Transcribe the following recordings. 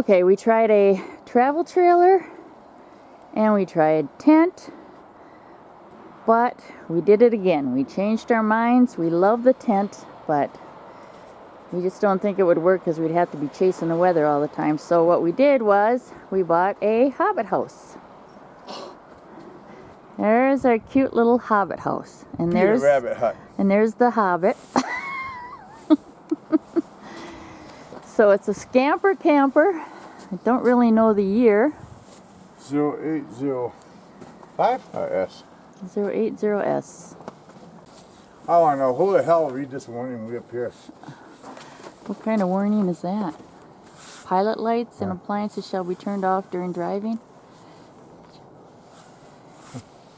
Okay, we tried a travel trailer and we tried tent, but we did it again. We changed our minds. We love the tent, but we just don't think it would work because we'd have to be chasing the weather all the time. So what we did was we bought a hobbit house. There's our cute little hobbit house. And there's rabbit hut. And there's the hobbit. So it's a scamper camper. I don't really know the year. 0805 S. 080S. I want to know who the hell read this warning we up here. What kind of warning is that? Pilot lights and appliances shall be turned off during driving.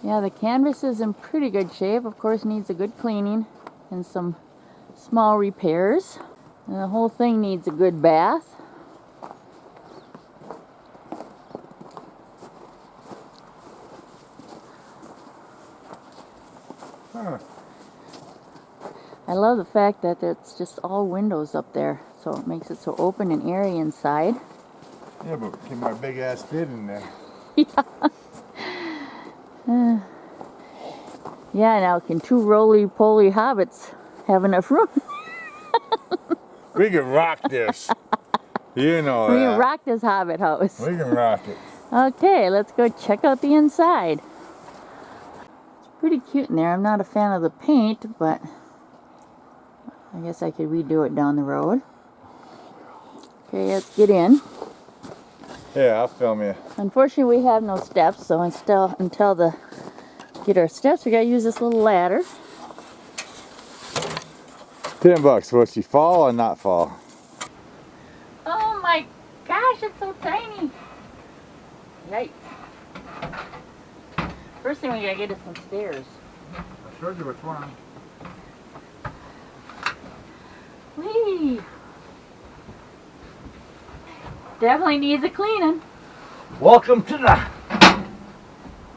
Yeah, the canvas is in pretty good shape. Of course, needs a good cleaning and some small repairs. And the whole thing needs a good bath. Huh. I love the fact that it's just all windows up there, so it makes it so open and airy inside. Yeah, but get my big ass kid in there. Yeah, now can two roly-poly hobbits have enough room? We can rock this. You know We that. can rock this hobbit house. We can rock it. Okay, let's go check out the inside. It's pretty cute in there. I'm not a fan of the paint, but I guess I could redo it down the road. Okay, let's get in. Yeah, I'll film you. Unfortunately, we have no steps, so until get our steps, we gotta use this little ladder. $10. Will she fall or not fall? Oh my gosh, it's so tiny. Yikes. First thing we gotta get is some stairs. I showed you which one. Whee! Definitely needs a cleaning. Welcome to the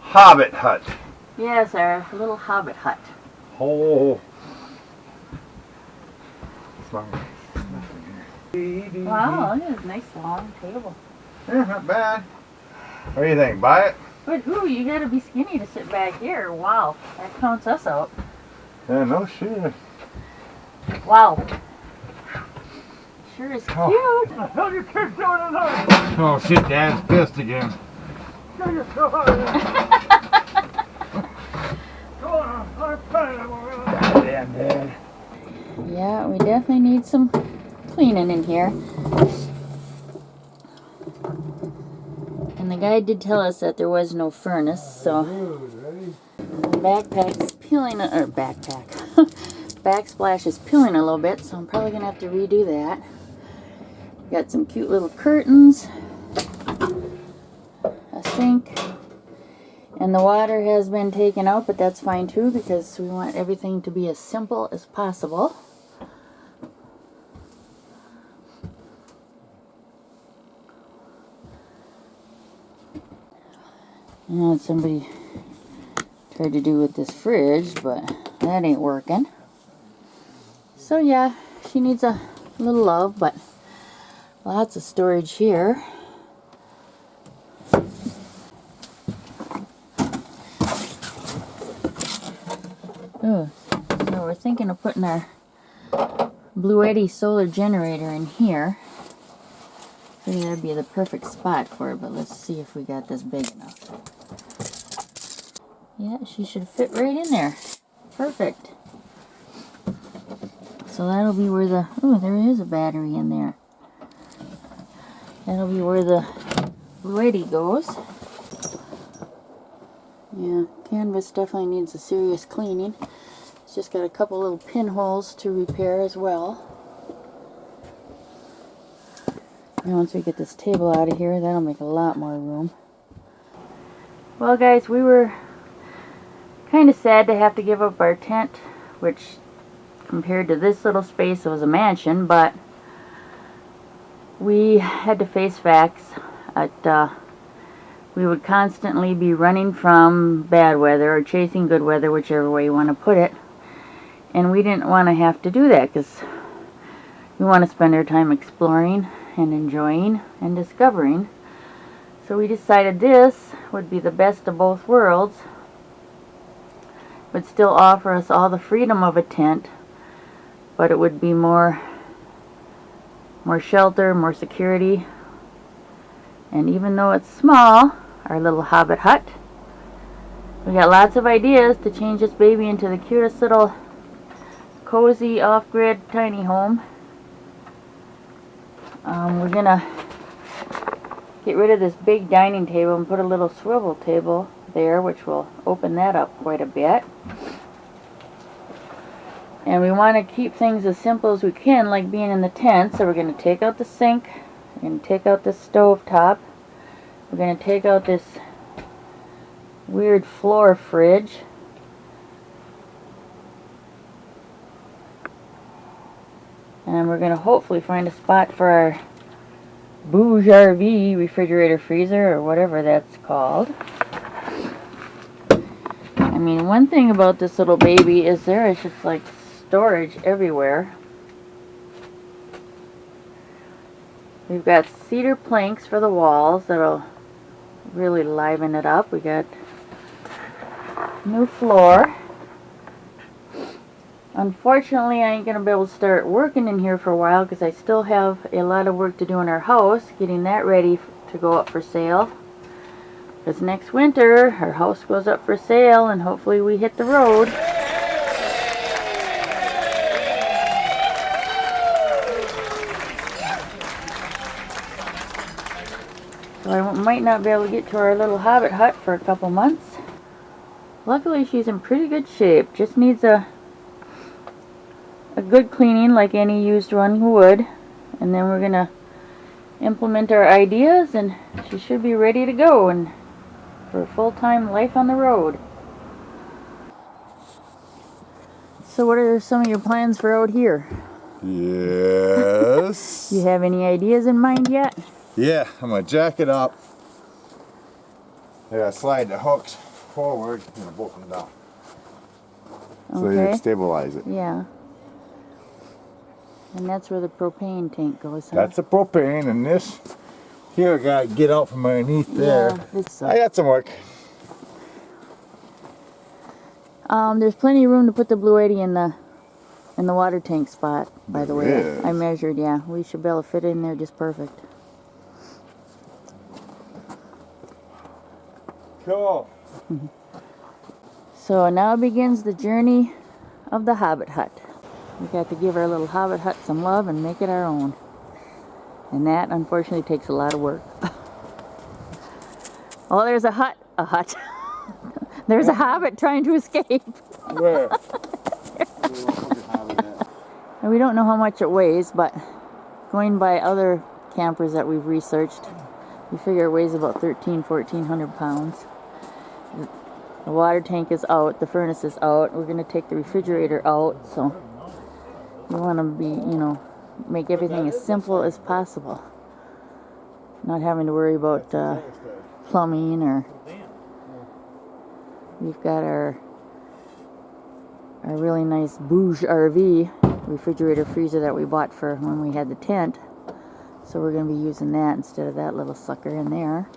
Hobbit Hut. Yes, our little hobbit hut. Oh. Wow, look at this nice long table. Yeah, not bad. What do you think? Buy it? But ooh, you gotta be skinny to sit back here. Wow, that counts us out. Yeah, no shit. Wow. Sure is cute. What the hell you kids doing in there? Oh shit, Dad's pissed again. Get yourself out of here. Go on, I'm paying. Goddamn, Dad. Yeah, we definitely need some cleaning in here. And the guy did tell us that there was no furnace, so the backpack's peeling, or backsplash is peeling a little bit, so I'm probably gonna have to redo that. Got some cute little curtains, a sink, and the water has been taken out, but that's fine too because we want everything to be as simple as possible. I know what somebody tried to do with this fridge, but that ain't working. So yeah, she needs a little love, but lots of storage here. Ooh, so we're thinking of putting our Blue Eddy solar generator in here. I think that'd be the perfect spot for it, but let's see if we got this big enough. Yeah, she should fit right in there. Perfect. So that'll be where the, oh, there is a battery in there. That'll be where the Blue Eddy goes. Yeah, canvas definitely needs a serious cleaning. It's just got a couple little pinholes to repair as well. And once we get this table out of here, that'll make a lot more room. Well guys, we were kind of sad to have to give up our tent, which compared to this little space it was a mansion, but we had to face facts. We would constantly be running from bad weather or chasing good weather, whichever way you want to put it, and we didn't want to have to do that because we want to spend our time exploring and enjoying and discovering. So we decided this would be the best of both worlds. Would still offer us all the freedom of a tent, but it would be more shelter, more security. And even though it's small, our little hobbit hut, we got lots of ideas to change this baby into the cutest little cozy off-grid tiny home. We're gonna get rid of this big dining table and put a little swivel table there, which will open that up quite a bit. And we want to keep things as simple as we can, like being in the tent. So we're going to take out the sink, we're going to take out this stove top, we're going to take out this weird floor fridge, and we're going to hopefully find a spot for our Bouge RV refrigerator freezer, or whatever that's called. I mean, one thing about this little baby is there is just like storage everywhere. We've got cedar planks for the walls that'll really liven it up. We got new floor. Unfortunately, I ain't gonna be able to start working in here for a while because I still have a lot of work to do in our house, getting that ready to go up for sale. Because next winter, our house goes up for sale and hopefully we hit the road. So I might not be able to get to our little hobbit hut for a couple months. Luckily, she's in pretty good shape. Just needs a good cleaning like any used one would. And then we're going to implement our ideas and she should be ready to go and for a full-time life on the road. So what are some of your plans for out here? Yes. You have any ideas in mind yet? Yeah, I'm gonna jack it up. I gotta slide the hooks forward and bolt them down. So Okay. you stabilize it. Yeah. And that's where the propane tank goes, huh? That's the propane, and this here I gotta get out from underneath there. Yeah, this I got some work. there's plenty of room to put the Blue 80 in the water tank spot, by the way. There is. I measured, yeah. We should be able to fit in there just perfect. Cool. So now begins the journey of the hobbit hut. We got to give our little hobbit hut some love and make it our own. And that, unfortunately, takes a lot of work. Oh, there's a hut. There's a hobbit trying to escape. Where? And we don't know how much it weighs, but going by other campers that we've researched, we figure it weighs about 1,400 pounds. The water tank is out, the furnace is out. We're going to take the refrigerator out, so we want to be, make everything as simple as possible. Not having to worry about plumbing or... We've got our really nice Bouge RV refrigerator freezer that we bought for when we had the tent. So we're going to be using that instead of that little sucker in there.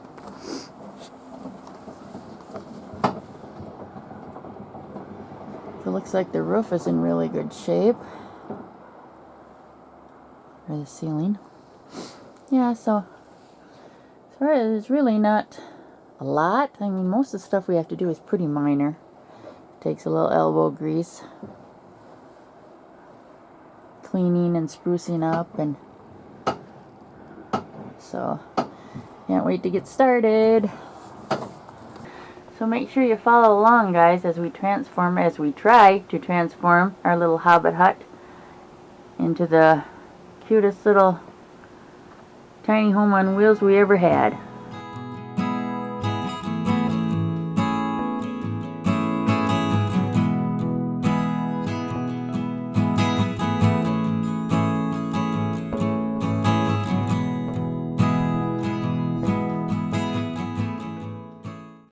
It looks like the roof is in really good shape. Or the ceiling. Yeah, so there's really not a lot. I mean, most of the stuff we have to do is pretty minor. Takes a little elbow grease. Cleaning and sprucing up, and so can't wait to get started. So make sure you follow along, guys, as we try to transform our little hobbit hut into the cutest little tiny home on wheels we ever had.